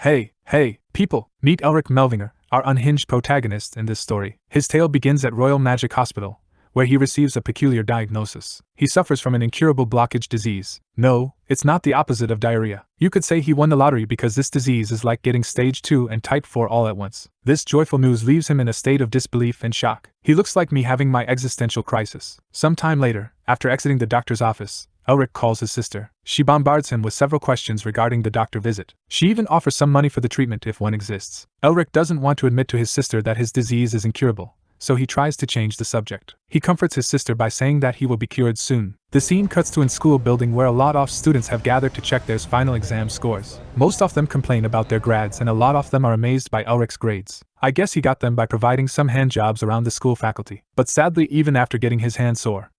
Hey, people! Meet Elric Melvinger, our unhinged protagonist in this story. His tale begins at Royal Magic Hospital, where he receives a peculiar diagnosis. He suffers from an incurable blockage disease. No, it's not the opposite of diarrhea. You could say he won the lottery because this disease is like getting stage 2 and type 4 all at once. This joyful news leaves him in a state of disbelief and shock. He looks like me having my existential crisis. Some time later, after exiting the doctor's office, Elric calls his sister. She bombards him with several questions regarding the doctor visit. She even offers some money for the treatment if one exists. Elric doesn't want to admit to his sister that his disease is incurable, so he tries to change the subject. He comforts his sister by saying that he will be cured soon. The scene cuts to a school building where a lot of students have gathered to check their final exam scores. Most of them complain about their grads and a lot of them are amazed by Elric's grades. I guess he got them by providing some hand jobs around the school faculty. But sadly, even after getting his hands sore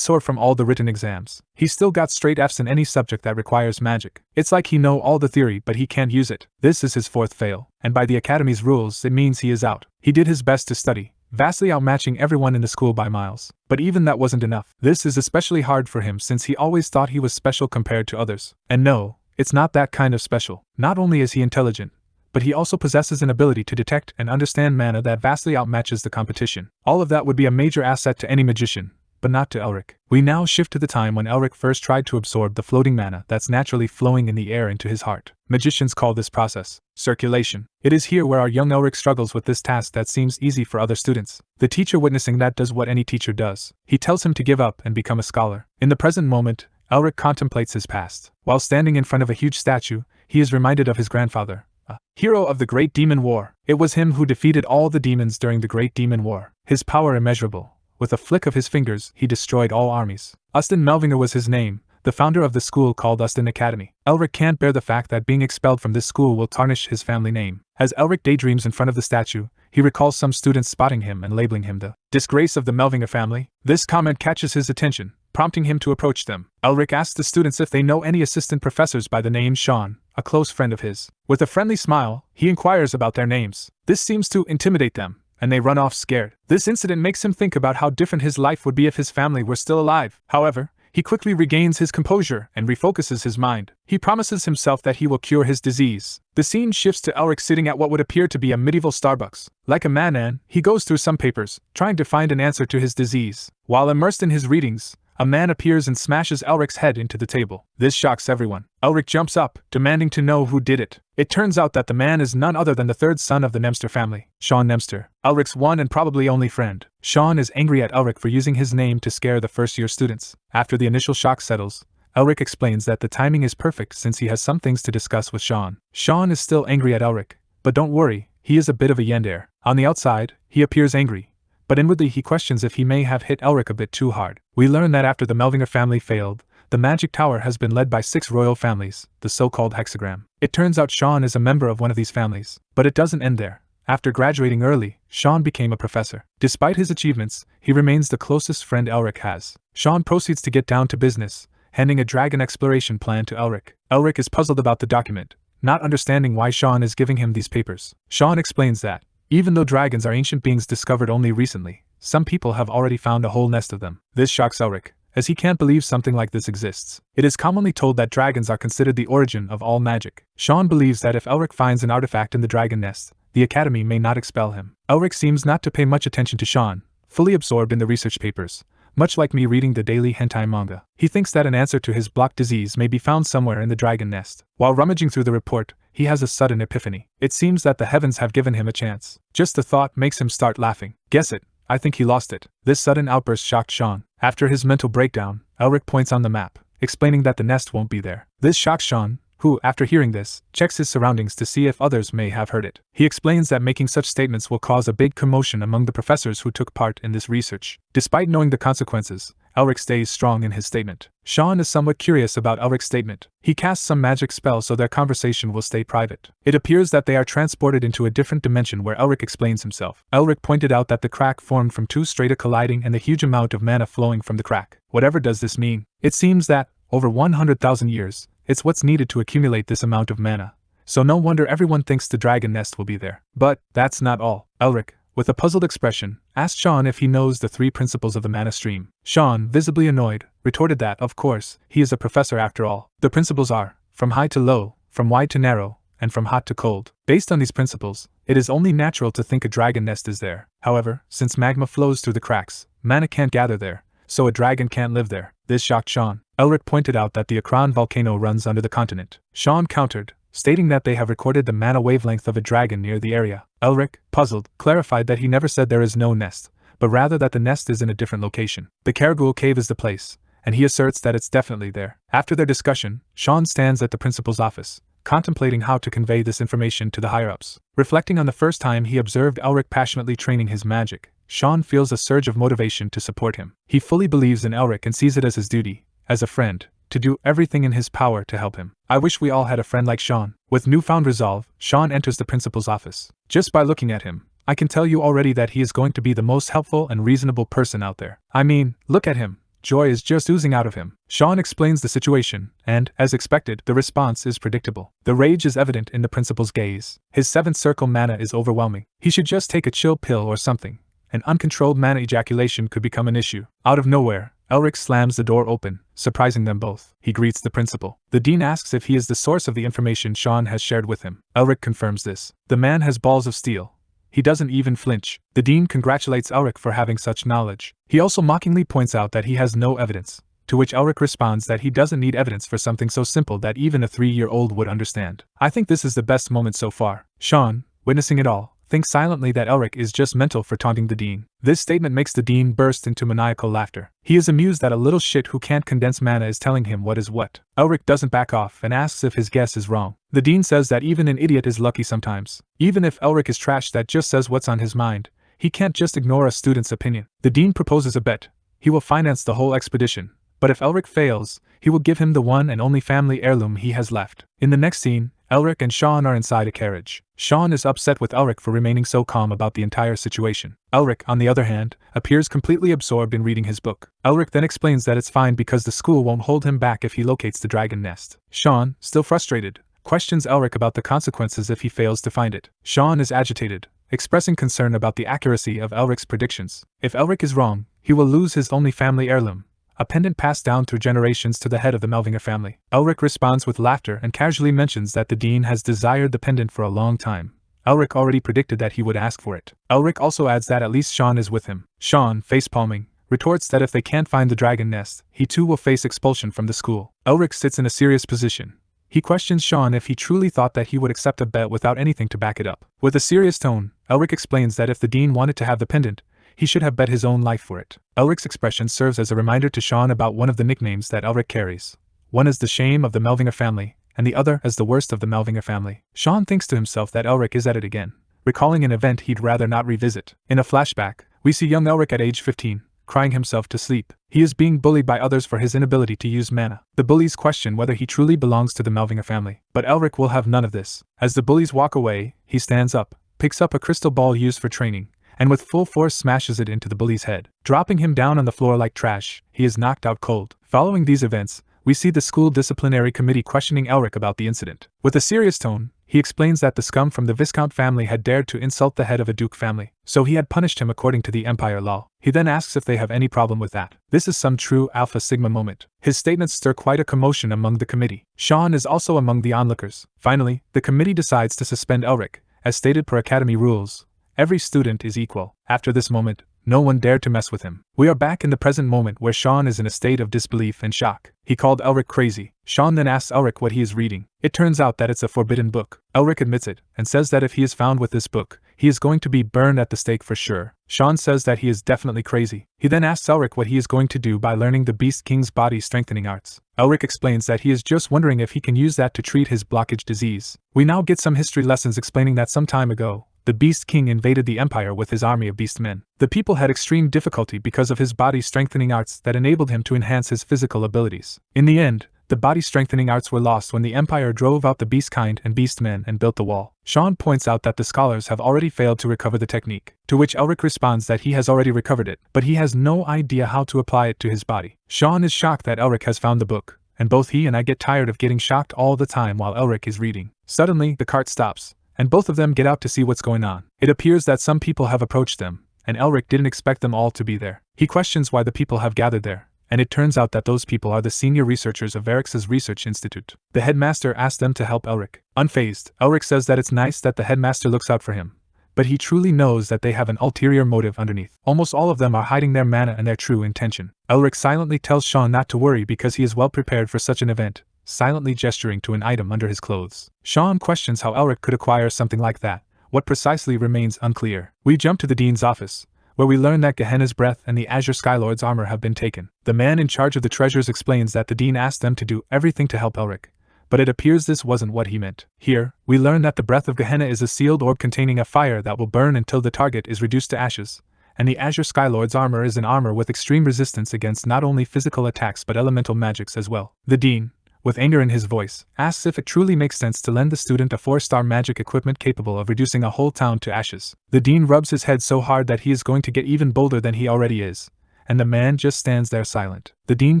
from all the written exams, he still got straight F's in any subject that requires magic. It's like he know all the theory but he can't use it. This is his fourth fail, and by the academy's rules it means he is out. He did his best to study, vastly outmatching everyone in the school by miles. But even that wasn't enough. This is especially hard for him since he always thought he was special compared to others. And no, it's not that kind of special. Not only is he intelligent, but he also possesses an ability to detect and understand mana that vastly outmatches the competition. All of that would be a major asset to any magician, but not to Elric. We now shift to the time when Elric first tried to absorb the floating mana that's naturally flowing in the air into his heart. Magicians call this process circulation. It is here where our young Elric struggles with this task that seems easy for other students. The teacher witnessing that does what any teacher does. He tells him to give up and become a scholar. In the present moment, Elric contemplates his past. While standing in front of a huge statue, he is reminded of his grandfather, a hero of the Great Demon War. It was him who defeated all the demons during the Great Demon War. His power immeasurable. With a flick of his fingers, he destroyed all armies. Ustin Melvinger was his name, the founder of the school called Ustin Academy. Elric can't bear the fact that being expelled from this school will tarnish his family name. As Elric daydreams in front of the statue, he recalls some students spotting him and labeling him the disgrace of the Melvinger family. This comment catches his attention, prompting him to approach them. Elric asks the students if they know any assistant professors by the name Sean, a close friend of his. With a friendly smile, he inquires about their names. This seems to intimidate them, and they run off scared. This incident makes him think about how different his life would be if his family were still alive. However, he quickly regains his composure and refocuses his mind. He promises himself that he will cure his disease. The scene shifts to Elric sitting at what would appear to be a medieval Starbucks. Like a madman, he goes through some papers, trying to find an answer to his disease. While immersed in his readings, a man appears and smashes Elric's head into the table. This shocks everyone. Elric jumps up, demanding to know who did it. It turns out that the man is none other than the third son of the Nemster family, Sean Nemster, Elric's one and probably only friend. Sean is angry at Elric for using his name to scare the first-year students. After the initial shock settles, Elric explains that the timing is perfect since he has some things to discuss with Sean. Sean is still angry at Elric, but don't worry, he is a bit of a yandere. On the outside, he appears angry, but inwardly he questions if he may have hit Elric a bit too hard. We learn that after the Melvinger family failed, the Magic Tower has been led by 6 royal families, the so-called hexagram. It turns out Sean is a member of one of these families, but it doesn't end there. After graduating early, Sean became a professor. Despite his achievements, he remains the closest friend Elric has. Sean proceeds to get down to business, handing a dragon exploration plan to Elric. Elric is puzzled about the document, not understanding why Sean is giving him these papers. Sean explains that, even though dragons are ancient beings discovered only recently, some people have already found a whole nest of them. This shocks Elric, as he can't believe something like this exists. It is commonly told that dragons are considered the origin of all magic. Sean believes that if Elric finds an artifact in the dragon nest, the academy may not expel him. Elric seems not to pay much attention to Sean, fully absorbed in the research papers, much like me reading the daily hentai manga. He thinks that an answer to his block disease may be found somewhere in the dragon nest. While rummaging through the report, he has a sudden epiphany. It seems that the heavens have given him a chance. Just the thought makes him start laughing. Guess it, I think he lost it. This sudden outburst shocked Sean. After his mental breakdown, Elric points on the map, explaining that the nest won't be there. This shocks Sean, who, after hearing this, checks his surroundings to see if others may have heard it. He explains that making such statements will cause a big commotion among the professors who took part in this research. Despite knowing the consequences, Elric stays strong in his statement. Sean is somewhat curious about Elric's statement. He casts some magic spell so their conversation will stay private. It appears that they are transported into a different dimension where Elric explains himself. Elric pointed out that the crack formed from 2 strata colliding and the huge amount of mana flowing from the crack. Whatever does this mean? It seems that, over 100,000 years, it's what's needed to accumulate this amount of mana. So no wonder everyone thinks the dragon nest will be there. But that's not all. Elric, with a puzzled expression, asked Sean if he knows the 3 principles of the mana stream. Sean, visibly annoyed, retorted that, of course, he is a professor after all. The principles are, from high to low, from wide to narrow, and from hot to cold. Based on these principles, it is only natural to think a dragon nest is there. However, since magma flows through the cracks, mana can't gather there, so a dragon can't live there. This shocked Sean. Elric pointed out that the Akron volcano runs under the continent. Sean countered, stating that they have recorded the mana wavelength of a dragon near the area. Elric, puzzled, clarified that he never said there is no nest, but rather that the nest is in a different location. The Caragul cave is the place, and he asserts that it's definitely there. After their discussion, Sean stands at the principal's office, contemplating how to convey this information to the higher-ups. Reflecting on the first time he observed Elric passionately training his magic, Sean feels a surge of motivation to support him. He fully believes in Elric and sees it as his duty, as a friend, to do everything in his power to help him. I wish we all had a friend like Sean. With newfound resolve, Sean enters the principal's office. Just by looking at him, I can tell you already that he is going to be the most helpful and reasonable person out there. I mean, look at him. Joy is just oozing out of him. Sean explains the situation, and, as expected, the response is predictable. The rage is evident in the principal's gaze. His 7th circle mana is overwhelming. He should just take a chill pill or something. An uncontrolled mana ejaculation could become an issue. Out of nowhere, Elric slams the door open, surprising them both. He greets the principal. The dean asks if he is the source of the information Sean has shared with him. Elric confirms this. The man has balls of steel. He doesn't even flinch. The dean congratulates Elric for having such knowledge. He also mockingly points out that he has no evidence, to which Elric responds that he doesn't need evidence for something so simple that even a 3-year-old would understand. I think this is the best moment so far. Sean, witnessing it all, thinks silently that Elric is just mental for taunting the dean. This statement makes the dean burst into maniacal laughter. He is amused that a little shit who can't condense mana is telling him what is what. Elric doesn't back off and asks if his guess is wrong. The dean says that even an idiot is lucky sometimes. Even if Elric is trash that just says what's on his mind, he can't just ignore a student's opinion. The dean proposes a bet. He will finance the whole expedition, but if Elric fails, he will give him the one and only family heirloom he has left. In the next scene, Elric and Sean are inside a carriage. Sean is upset with Elric for remaining so calm about the entire situation. Elric, on the other hand, appears completely absorbed in reading his book. Elric then explains that it's fine because the school won't hold him back if he locates the dragon nest. Sean, still frustrated, questions Elric about the consequences if he fails to find it. Sean is agitated, expressing concern about the accuracy of Elric's predictions. If Elric is wrong, he will lose his only family heirloom, a pendant passed down through generations to the head of the Melvinger family. Elric responds with laughter and casually mentions that the dean has desired the pendant for a long time. Elric already predicted that he would ask for it. Elric also adds that at least Sean is with him. Sean, face-palming, retorts that if they can't find the dragon nest, he too will face expulsion from the school. Elric sits in a serious position. He questions Sean if he truly thought that he would accept a bet without anything to back it up. With a serious tone, Elric explains that if the dean wanted to have the pendant, he should have bet his own life for it. Elric's expression serves as a reminder to Sean about one of the nicknames that Elric carries. One is the shame of the Melvinger family, and the other as the worst of the Melvinger family. Sean thinks to himself that Elric is at it again, recalling an event he'd rather not revisit. In a flashback, we see young Elric at age 15, crying himself to sleep. He is being bullied by others for his inability to use mana. The bullies question whether he truly belongs to the Melvinger family. But Elric will have none of this. As the bullies walk away, he stands up, picks up a crystal ball used for training, and with full force smashes it into the bully's head. Dropping him down on the floor like trash, he is knocked out cold. Following these events, we see the school disciplinary committee questioning Elric about the incident. With a serious tone, he explains that the scum from the Viscount family had dared to insult the head of a Duke family, so he had punished him according to the Empire law. He then asks if they have any problem with that. This is some true Alpha Sigma moment. His statements stir quite a commotion among the committee. Sean is also among the onlookers. Finally, the committee decides to suspend Elric, as stated per Academy rules. Every student is equal. After this moment, no one dared to mess with him. We are back in the present moment where Sean is in a state of disbelief and shock. He called Elric crazy. Sean then asks Elric what he is reading. It turns out that it's a forbidden book. Elric admits it, and says that if he is found with this book, he is going to be burned at the stake for sure. Sean says that he is definitely crazy. He then asks Elric what he is going to do by learning the Beast King's body strengthening arts. Elric explains that he is just wondering if he can use that to treat his blockage disease. We now get some history lessons explaining that some time ago, the Beast King invaded the Empire with his army of beast men. The people had extreme difficulty because of his body-strengthening arts that enabled him to enhance his physical abilities. In the end, the body-strengthening arts were lost when the Empire drove out the beast kind and beast men and built the wall. Sean points out that the scholars have already failed to recover the technique, to which Elric responds that he has already recovered it, but he has no idea how to apply it to his body. Sean is shocked that Elric has found the book, and both he and I get tired of getting shocked all the time while Elric is reading. Suddenly, the cart stops, and both of them get out to see what's going on. It appears that some people have approached them, and Elric didn't expect them all to be there. He questions why the people have gathered there, and it turns out that those people are the senior researchers of Eric's research institute. The headmaster asks them to help Elric. Unfazed, Elric says that it's nice that the headmaster looks out for him, but he truly knows that they have an ulterior motive underneath. Almost all of them are hiding their mana and their true intention. Elric silently tells Sean not to worry because he is well prepared for such an event, silently gesturing to an item under his clothes. Sean questions how Elric could acquire something like that. What precisely remains unclear. We jump to the dean's office, where we learn that Gehenna's breath and the Azure Skylord's armor have been taken. The man in charge of the treasures explains that the dean asked them to do everything to help Elric, but it appears this wasn't what he meant. Here, we learn that the breath of Gehenna is a sealed orb containing a fire that will burn until the target is reduced to ashes, and the Azure Skylord's armor is an armor with extreme resistance against not only physical attacks but elemental magics as well. The dean, with anger in his voice, asks if it truly makes sense to lend the student a 4-star magic equipment capable of reducing a whole town to ashes. The dean rubs his head so hard that he is going to get even bolder than he already is, and the man just stands there silent. The dean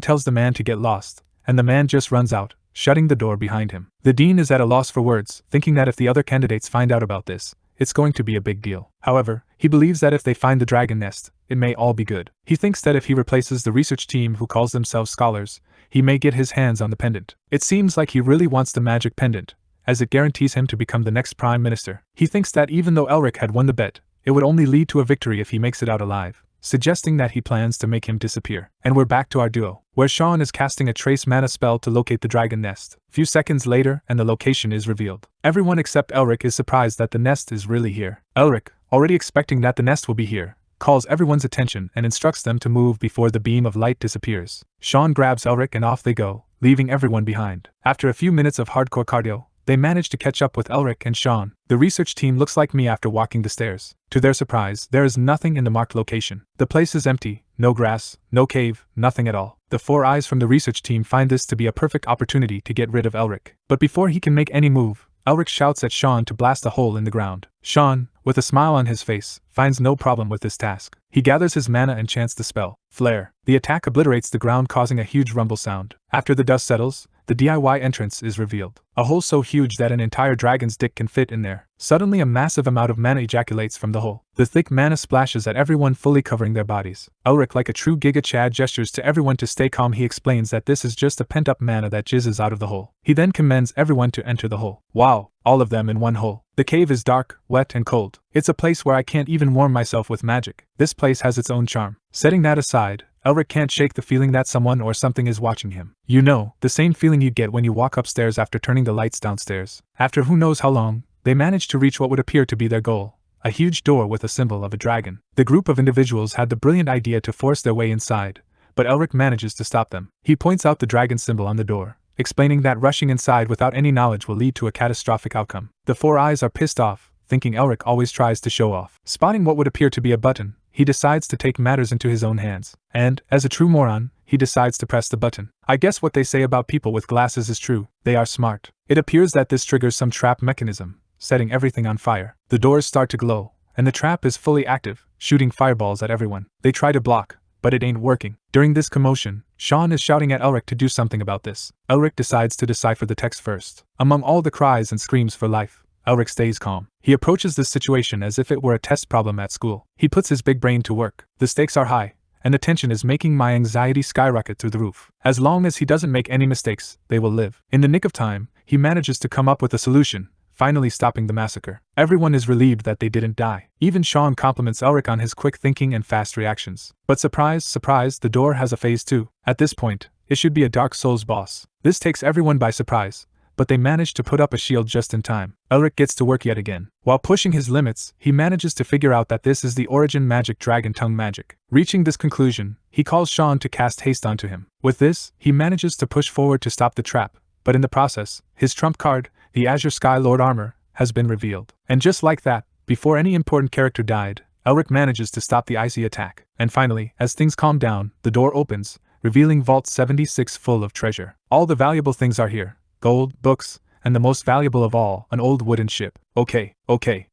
tells the man to get lost, and the man just runs out, shutting the door behind him. The dean is at a loss for words, thinking that if the other candidates find out about this, it's going to be a big deal. However, he believes that if they find the dragon nest, it may all be good. He thinks that if he replaces the research team who calls themselves scholars, he may get his hands on the pendant. It seems like he really wants the magic pendant, as it guarantees him to become the next prime minister. He thinks that even though Elric had won the bet, it would only lead to a victory if he makes it out alive, suggesting that he plans to make him disappear. And we're back to our duo, where Sean is casting a trace mana spell to locate the dragon nest. A few seconds later, and the location is revealed. Everyone except Elric is surprised that the nest is really here. Elric, already expecting that the nest will be here, calls everyone's attention and instructs them to move before the beam of light disappears. Sean grabs Elric and off they go, leaving everyone behind. After a few minutes of hardcore cardio, they manage to catch up with Elric and Sean. The research team looks like me after walking the stairs. To their surprise, there is nothing in the marked location. The place is empty, no grass, no cave, nothing at all. The 4 eyes from the research team find this to be a perfect opportunity to get rid of Elric. But before he can make any move, Elric shouts at Sean to blast a hole in the ground. Sean, with a smile on his face, finds no problem with this task. He gathers his mana and chants the spell. Flare. The attack obliterates the ground, causing a huge rumble sound. After the dust settles, the DIY entrance is revealed. A hole so huge that an entire dragon's dick can fit in there. Suddenly a massive amount of mana ejaculates from the hole. The thick mana splashes at everyone, fully covering their bodies. Elric, like a true Giga Chad, gestures to everyone to stay calm. He explains that this is just a pent-up mana that jizzes out of the hole. He then commands everyone to enter the hole. Wow, all of them in one hole. The cave is dark, wet and cold. It's a place where I can't even warm myself with magic. This place has its own charm. Setting that aside, Elric can't shake the feeling that someone or something is watching him. You know, the same feeling you get when you walk upstairs after turning the lights downstairs. After who knows how long, they manage to reach what would appear to be their goal, a huge door with a symbol of a dragon. The group of individuals had the brilliant idea to force their way inside, but Elric manages to stop them. He points out the dragon symbol on the door, explaining that rushing inside without any knowledge will lead to a catastrophic outcome. The 4 eyes are pissed off, thinking Elric always tries to show off. Spotting what would appear to be a button, he decides to take matters into his own hands, and, as a true moron, he decides to press the button. I guess what they say about people with glasses is true, they are smart. It appears that this triggers some trap mechanism, setting everything on fire. The doors start to glow, and the trap is fully active, shooting fireballs at everyone. They try to block, but it ain't working. During this commotion, Sean is shouting at Elric to do something about this. Elric decides to decipher the text first. Among all the cries and screams for life, Elric stays calm. He approaches this situation as if it were a test problem at school. He puts his big brain to work. The stakes are high, and the tension is making my anxiety skyrocket through the roof. As long as he doesn't make any mistakes, they will live. In the nick of time, he manages to come up with a solution, finally stopping the massacre. Everyone is relieved that they didn't die. Even Sean compliments Elric on his quick thinking and fast reactions. But surprise, surprise, the door has a phase 2. At this point, it should be a Dark Souls boss. This takes everyone by surprise, but they manage to put up a shield just in time. Elric gets to work yet again. While pushing his limits, he manages to figure out that this is the origin magic, dragon tongue magic. Reaching this conclusion, he calls Sean to cast haste onto him. With this, he manages to push forward to stop the trap, but in the process, his trump card, the Azure Skylord armor, has been revealed. And just like that, before any important character died, Elric manages to stop the icy attack. And finally, as things calm down, the door opens, revealing Vault 76 full of treasure. All the valuable things are here: gold, books, and the most valuable of all, an old wooden ship. Okay,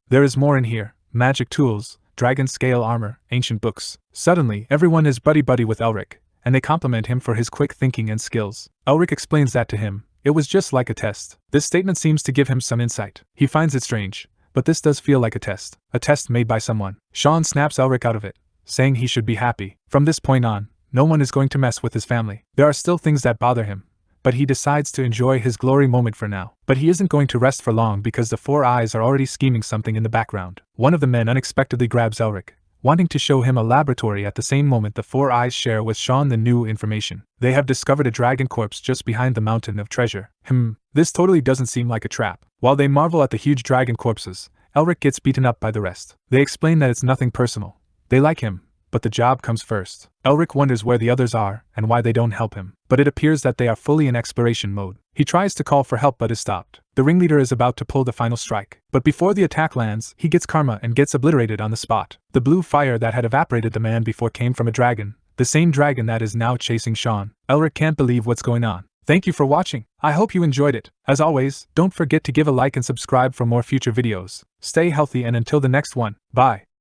there is more in here: magic tools, dragon scale armor, ancient books. Suddenly, everyone is buddy-buddy with Elric, and they compliment him for his quick thinking and skills. Elric explains that to him. It was just like a test. This statement seems to give him some insight. He finds it strange, but this does feel like a test made by someone. Sean snaps Elric out of it, saying he should be happy. From this point on, no one is going to mess with his family. There are still things that bother him, but he decides to enjoy his glory moment for now. But he isn't going to rest for long because the Four Eyes are already scheming something in the background. One of the men unexpectedly grabs Elric, wanting to show him a laboratory. At the same moment, the Four Eyes share with Sean the new information. They have discovered a dragon corpse just behind the mountain of treasure. This totally doesn't seem like a trap. While they marvel at the huge dragon corpses, Elric gets beaten up by the rest. They explain that it's nothing personal. They like him, but the job comes first. Elric wonders where the others are and why they don't help him, but it appears that they are fully in exploration mode. He tries to call for help but is stopped. The ringleader is about to pull the final strike, but before the attack lands, he gets karma and gets obliterated on the spot. The blue fire that had evaporated the man before came from a dragon, the same dragon that is now chasing Sean. Elric can't believe what's going on. Thank you for watching. I hope you enjoyed it. As always, don't forget to give a like and subscribe for more future videos. Stay healthy and until the next one, bye.